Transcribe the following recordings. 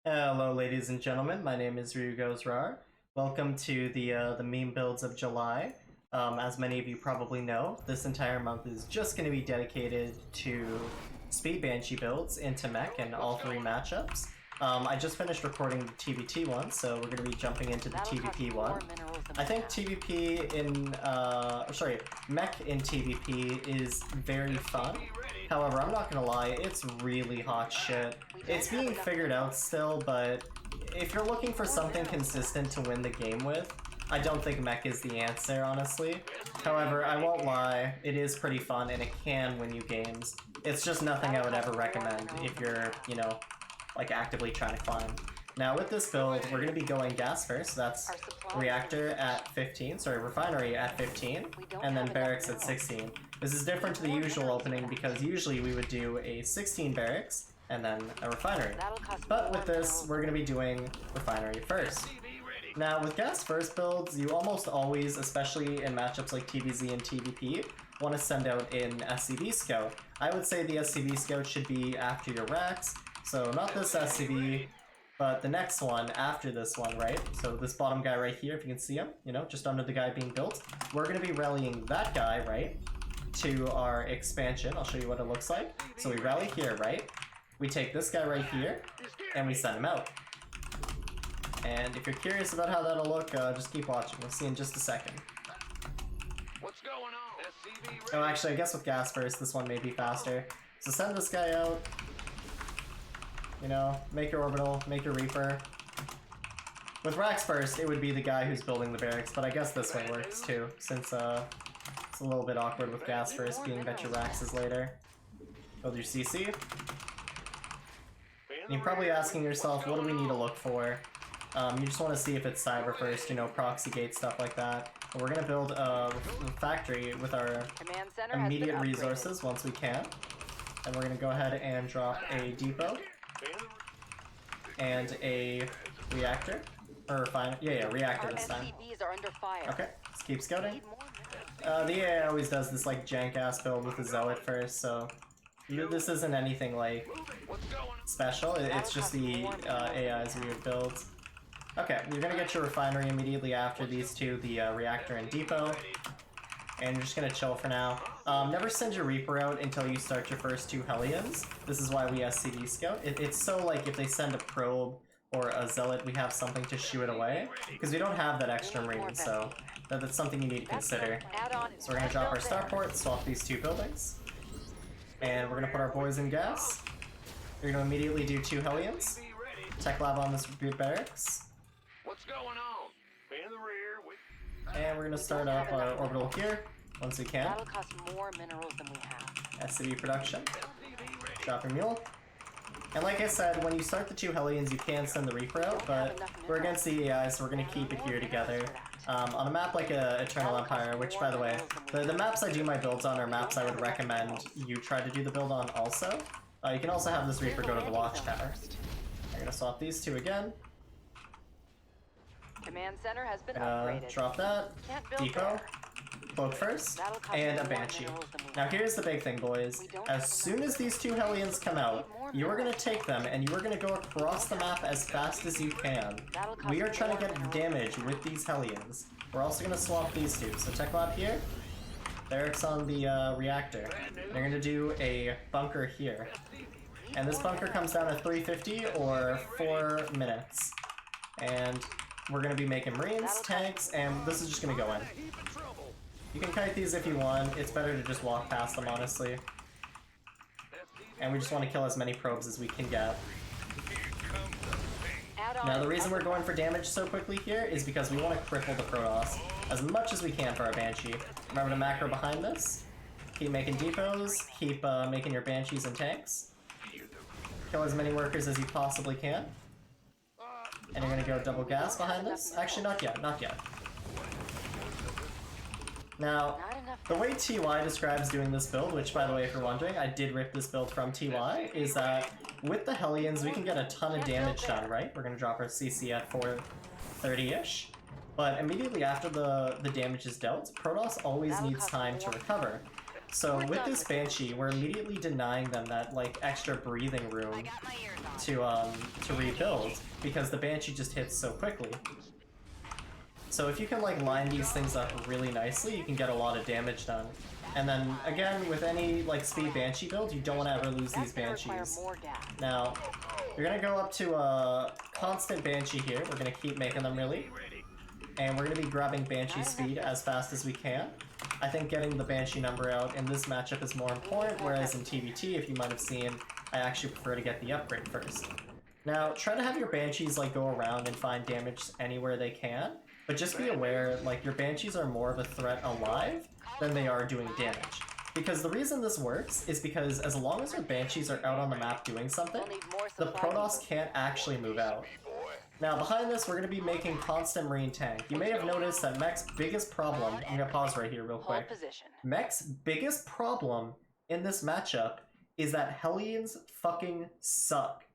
Hello, ladies and gentlemen. My name is Ryugo's Rar. Welcome to the meme builds of July. As many of you probably know, this entire month is just going to be dedicated to speed Banshee builds into Mech and all three matchups. I just finished recording the TvT one, so we're going to be jumping into the TvP one. I think TvP in, Mech in TvP is very fun. However, I'm not gonna lie, it's really hot shit. It's being figured out still, but if you're looking for something consistent to win the game with, I don't think Mech is the answer, honestly. However, I won't lie, it is pretty fun and it can win you games. It's just nothing I would ever recommend if you're, like actively trying to climb. Now with this build, we're going to be going gas first, that's reactor at 15, refinery at 15, and then barracks at 16. This is different to the usual opening because usually we would do a 16 barracks and then a refinery. But with this, we're going to be doing refinery first. Now with gas first builds, you almost always, especially in matchups like TvZ and TvP, want to send out an SCV scout. I would say the SCV scout should be after your racks, so not this SCV, but the next one after this one, right? So this bottom guy right here, if you can see him, just under the guy being built. We're going to be rallying that guy, right, to our expansion. I'll show you what it looks like. So we rally here, right? We take this guy right here, and we send him out. And if you're curious about how that'll look, just keep watching. We'll see in just a second. What's going on? Oh, actually, I guess with gas first, this one may be faster. So send this guy out. Make your orbital, make your reaper. With racks first, it would be the guy who's building the barracks, but I guess this way works too, since it's a little bit awkward with gas first, being that your racks is later. Build your CC. And you're probably asking yourself, what do we need to look for? You just want to see if it's cyber first, proxy gate, stuff like that. But we're going to build a factory with our immediate resources once we can. And we're going to go ahead and drop a depot. And a reactor. Or reactor this time. Okay, let's keep scouting. The AI always does this like jank ass build with the Zealot first, so this isn't anything like special, it's just the AI's weird builds. Okay, you're gonna get your refinery immediately after these two, the reactor and depot. And you're just gonna chill for now. Never send your Reaper out until you start your first two Hellions. This is why we SCV scout. It's so like if they send a probe or a Zealot, we have something to shoo it away. Because we don't have that extra Marine, so that's something you need to consider. So we're gonna drop our starport, swap these two buildings. And we're gonna put our boys in gas. We're gonna immediately do two Hellions. Tech lab on this barracks. What's going on? In the rear. And we're gonna start up our orbital here, once we can. That'll cost more minerals than we have. SCV production. Drop your mule. And like I said, when you start the two Hellions, you can send the Reaper out, but we're against the AI, so we're gonna keep it here together. On a map like Eternal Empire, which by the way, the maps I do my builds on are maps I would recommend you try to do the build on also. You can also have this Reaper go to the Watchtower. I'm gonna swap these two again. Command center has been upgraded. Drop that. Depot. Cloak first. And a Banshee. Now here's the big thing, boys. As soon as these two Hellions come out, you are going to take them and you are going to go across the map as fast as you can. We are trying to get damage with these Hellions. We're also going to swap these two. So Tech Lab here. Barracks on the reactor. They're going to do a bunker here. And this bunker comes down to 350 or 4 minutes. And we're going to be making Marines, tanks, and this is just going to go in. You can kite these if you want. It's better to just walk past them, honestly. And we just want to kill as many probes as we can get. Now, the reason we're going for damage so quickly here is because we want to cripple the Protoss as much as we can for our Banshee. Remember to macro behind this. Keep making depots. Keep making your Banshees and tanks. Kill as many workers as you possibly can. And you're gonna go double gas behind this? Actually, not yet, not yet. Now, the way TY describes doing this build, which by the way, if you're wondering, I did rip this build from TY, is that with the Hellions, we can get a ton of damage done, right? We're gonna drop our CC at 430-ish. But immediately after the damage is dealt, Protoss always needs time to recover. So with this Banshee, we're immediately denying them that like extra breathing room to rebuild, because the Banshee just hits so quickly. So if you can like line these things up really nicely, you can get a lot of damage done. And then again, with any like speed Banshee build, you don't want to ever lose these Banshees. Now, you're gonna go up to a constant Banshee here. We're gonna keep making them really. And we're gonna be grabbing Banshee speed as fast as we can. I think getting the Banshee number out in this matchup is more important, whereas in TvT, if you might have seen, I actually prefer to get the upgrade first. Now, try to have your Banshees like go around and find damage anywhere they can, but just be aware, like, your Banshees are more of a threat alive than they are doing damage. Because the reason this works is because as long as your Banshees are out on the map doing something, the Protoss can't actually move out. Now, behind this, we're going to be making constant Marine tank. You may have noticed that Mech's biggest problem... I'm going to pause right here real quick. Mech's biggest problem in this matchup is that Hellions fucking suck.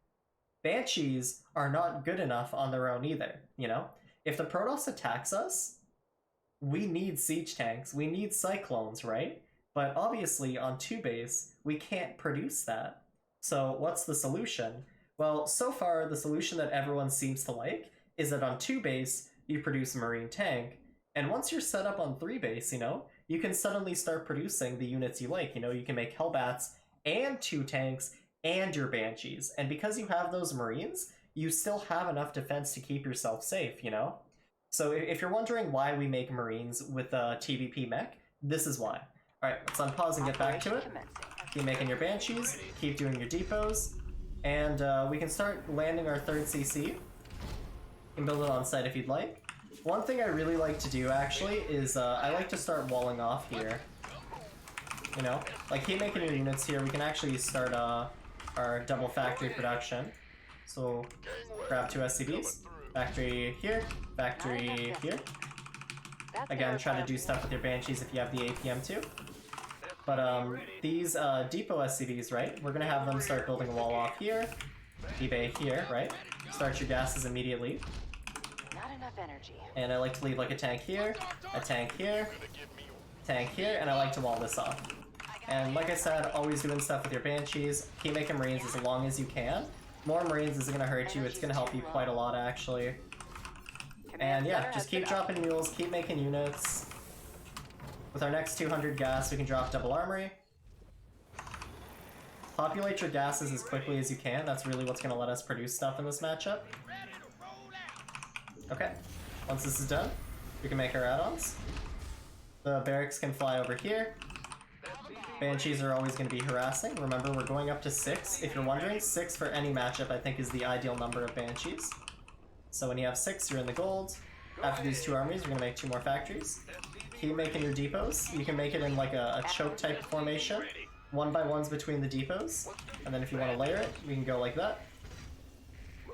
Banshees are not good enough on their own either, you know? If the Protoss attacks us, we need siege tanks, we need Cyclones, right? But obviously, on 2 base, we can't produce that. So what's the solution? Well, so far, the solution that everyone seems to like is that on 2 base, you produce a Marine tank, and once you're set up on 3 base, you know, you can suddenly start producing the units you like. You know, you can make Hellbats and 2 tanks and your Banshees, and because you have those Marines, you still have enough defense to keep yourself safe, you know? So if you're wondering why we make Marines with a TvP mech, this is why. Alright, let's unpause and get back to it. Keep making your Banshees, keep doing your depots, and we can start landing our 3rd CC. You can build it on site if you'd like. One thing I really like to do, actually, is I like to start walling off here. You know? Like, keep making your units here. We can actually start our double factory production. So, grab 2 SCBs. Factory here, factory here. Again, try to do stuff with your Banshees if you have the APM too. But these depot SCVs, right? We're gonna have them start building a wall off here, eBay here, right? Start your gases immediately. Not enough energy. And I like to leave like a tank here, a tank here, and I like to wall this off. And like I said, always doing stuff with your Banshees. Keep making Marines as long as you can. More Marines isn't gonna hurt you, it's gonna help you quite a lot actually. And yeah, just keep dropping mules, keep making units. With our next 200 gas, we can drop double armory. Populate your gases as quickly as you can, that's really what's gonna let us produce stuff in this matchup. Okay, once this is done, we can make our add-ons. The barracks can fly over here. Banshees are always going to be harassing. Remember, we're going up to 6. If you're wondering, 6 for any matchup I think is the ideal number of Banshees. So when you have 6, you're in the gold. After these 2 armies, we're going to make 2 more factories. Keep making your depots. You can make it in like a choke type formation. 1x1s between the depots. And then if you want to layer it, we can go like that.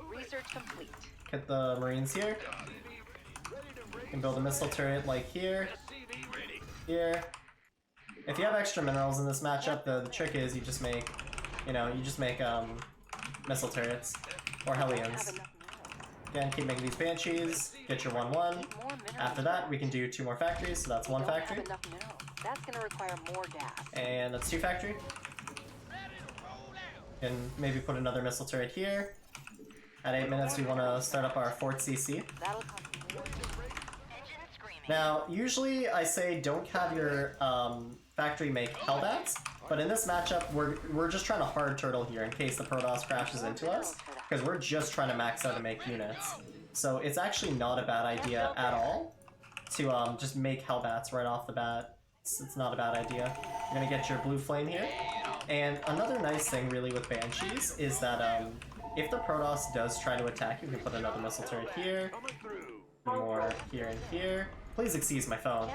Research complete. Hit the Marines here. You can build a missile turret like here. Here. If you have extra minerals in this matchup, the trick is you just make, missile turrets, or Hellions. Again, keep making these Banshees, get your 1-1. After that, we can do 2 more factories, so that's 1 factory. That's gonna require more gas. And that's 2 factory. And maybe put another missile turret here. At 8 minutes, we want to start up our 4th CC. That'll come. Now, usually I say don't have your factory make Hellbats, but in this matchup, we're just trying to hard turtle here in case the Protoss crashes into us, because we're just trying to max out and make units. So it's actually not a bad idea at all to just make Hellbats right off the bat. It's not a bad idea. You're gonna get your blue flame here. And another nice thing really with Banshees is that if the Protoss does try to attack you, we can put another missile turret here, more here and here. Please excuse my phone.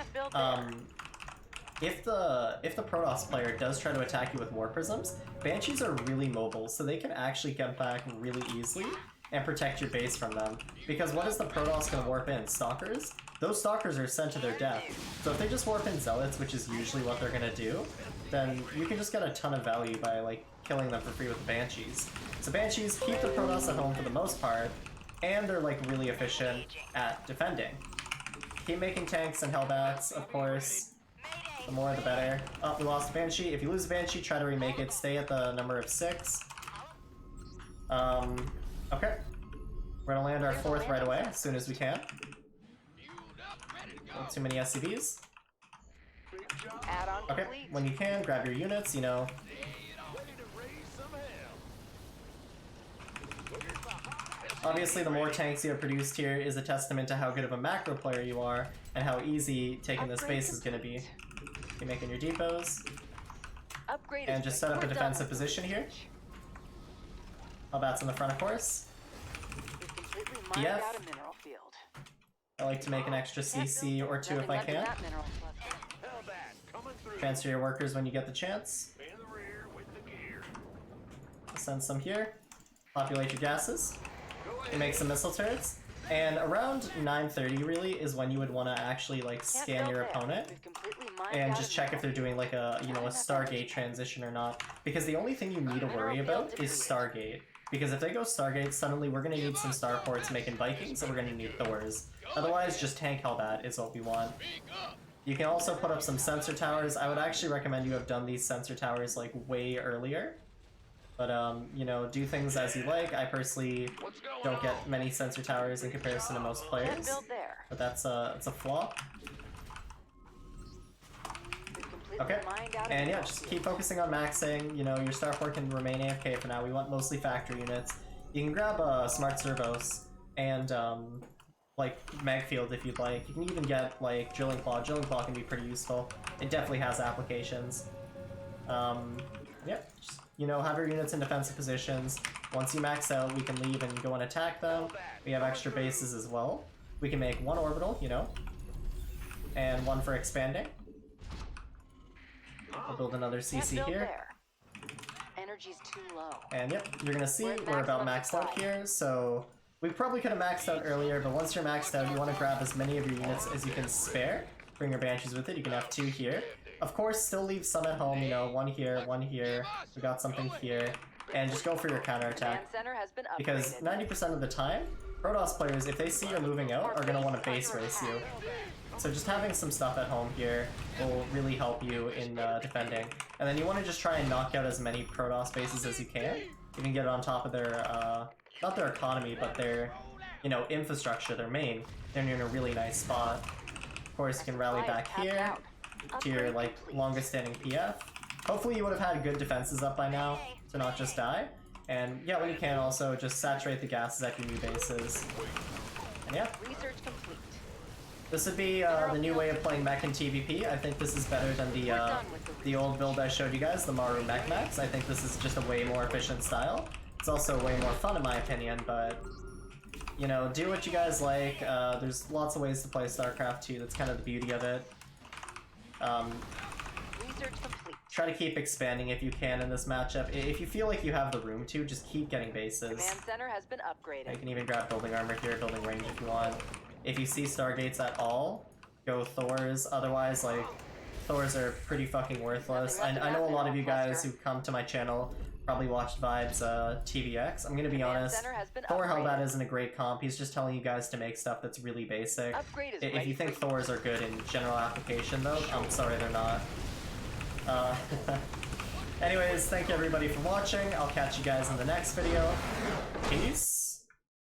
If the Protoss player does try to attack you with War Prisms, Banshees are really mobile, so they can actually get back really easily and protect your base from them. Because what is the Protoss going to warp in? Stalkers? Those Stalkers are sent to their death. So if they just warp in Zealots, which is usually what they're going to do, then you can just get a ton of value by like killing them for free with the Banshees. So Banshees keep the Protoss at home for the most part, and they're like really efficient at defending. Keep making tanks and Hellbats, of course. The more, the better. Oh, we lost Banshee. If you lose Banshee, try to remake it. Stay at the number of 6. Okay. We're gonna land our 4th right away, as soon as we can. Not too many SCVs. Add-on Okay, complete. when you can, grab your units, you know. Obviously, the more tanks you have produced here is a testament to how good of a macro player you are, and how easy taking this base is gonna be. You're making your depots, Upgrade and is just ready. set up a We're done defensive with the position here. research. Hellbats in the front, of course. We've completely mined PF. out a mineral field. I like to make an extra CC or 2 if Nothing I left in can. that mineral cluster. Hellbat coming through. Transfer your workers when you get the chance. In the rear with the gear. Send some here. Populate your gases. Go You ahead. make some missile turrets. And around 9:30 really is when you would want to actually like Can't scan build your there. opponent We've completely mined and out just a check if mineral they're doing like a, you know, a Not enough energy. Stargate transition or not. Because the only thing you need to Mineral worry field about is depleted. Stargate. Because if they go Stargate, suddenly we're going to need some starports making Vikings and we're going to need Thors. Otherwise, just tank Hellbat is what we want. You can also put up some sensor towers. I would actually recommend you have done these sensor towers like way earlier. But, you know, do things as you like. I personally What's going don't on? get many sensor towers in comparison to most Can't players. build there. But that's it's a flaw. We've completely Okay, mined out a and yeah, mineral just field. keep focusing on maxing. You know, your Starport can remain AFK for now. We want mostly factory units. You can grab Smart Servos and, like, Mag Field if you'd like. You can even get, like, Drilling Claw. Drilling Claw can be pretty useful. It definitely has applications. Yeah, just, you know, have your units in defensive positions. Once you max out, we can leave and go and attack them. We have extra bases as well. We can make 1 orbital, you know, and 1 for expanding. We'll build another Can't CC build here. there. Energy's too low. And yep, you're gonna see We're at we're about maximum maxed out supply. here, so we probably could have maxed out earlier, but once you're maxed out, you want to grab as many of your units as you can spare. Bring your Banshees with it, you can have 2 here. Of course, still leave some at home, you know, 1 here, 1 here, we got something here, and just go for your counterattack. Command center has been upgraded. Because 90% of the time, Protoss players, if they see you're moving out, are gonna want to base race you. So just having some stuff at home here will really help you in defending. And then you want to just try and knock out as many Protoss bases as you can. You can get on top of their, not their economy, but their, you know, infrastructure, their main. Then you're in a really nice spot. Of course, you can rally back here to your, like, longest standing PF. Hopefully you would have had good defenses up by now to not just die. And yeah, when you can also just saturate the gases at your new bases. And yeah. Research complete. This would be the new way of playing Mech in TvP. I think this is better than the old build I showed you guys, the Maru Mech Max. I think this is just a way more efficient style. It's also way more fun in my opinion, but you know, do what you guys like. There's lots of ways to play StarCraft 2. That's kind of the beauty of it. Research complete. Try to keep expanding if you can in this matchup. If you feel like you have the room to, just keep getting bases. Command center has been You upgraded. can even grab building armor here, building range if you want. If you see Stargates at all, go Thors. Otherwise, like, Thors are pretty fucking worthless. I know a lot of you guys who come to my channel probably watched Vibes TVX. I'm gonna be Command honest, center has been Thor upgraded. Hellbat isn't a great comp. He's just telling you guys to make stuff that's really basic. Upgrade is If ready you think for Thors are good in general application, though, I'm sorry they're not. Anyways, thank you everybody for watching. I'll catch you guys in the next video. Peace.